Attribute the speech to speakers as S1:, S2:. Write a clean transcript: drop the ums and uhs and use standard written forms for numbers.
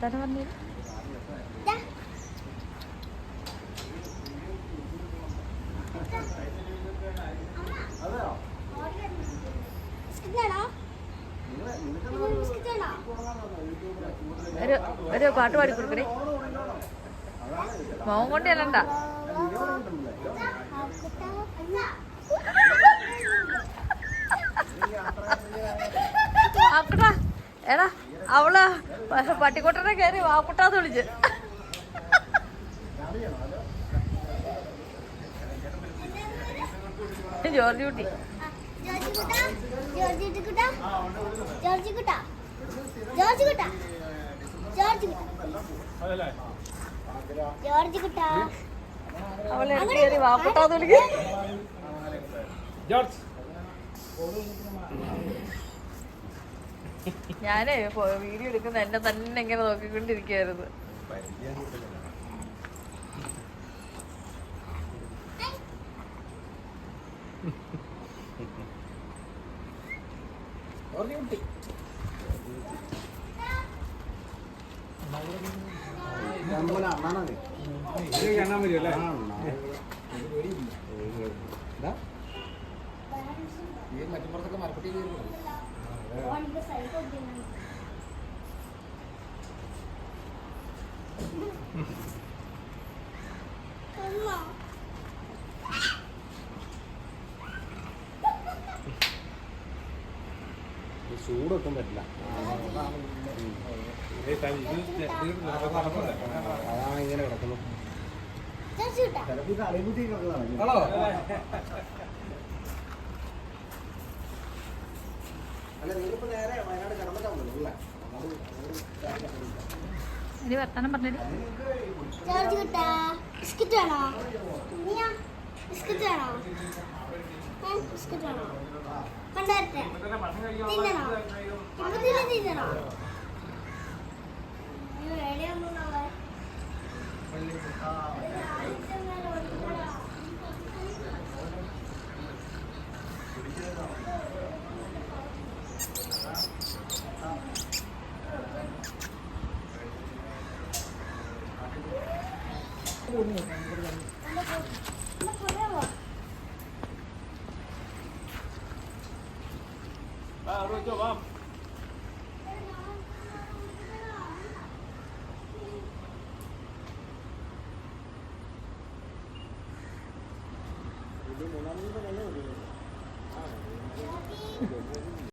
S1: വർത്താനം പറഞ്ഞു. ഒരു പാട്ട് പാടി കൊടുക്കണേ. മോൻ കൊണ്ട് ചെല്ലണ്ട. ആക്കുട്ടാ എടാ അവള് പട്ടിക്കൊട്ടനെ കയറി വാക്കുട്ടാന്ന് വിളിച്ച്. ജോർജ് കുട്ടി അവളെ കയറി വാക്കുട്ടാന്ന് വിളിക്കും. ഞാനേ വീഡിയോ എടുക്കുന്ന എന്നെ തന്നെ ഇങ്ങനെ നോക്കിക്കൊണ്ടിരിക്കുകയായിരുന്നു.
S2: മറ്റുമ്പുറത്തൊക്കെ മരപ്പെട്ടി ചൂടൊട്ടും പറ്റില്ല. അതാണ് ഇങ്ങനെ കിടക്കുന്നു.
S1: ഇനി വർത്താനം പറഞ്ഞു.
S2: ഇത് 3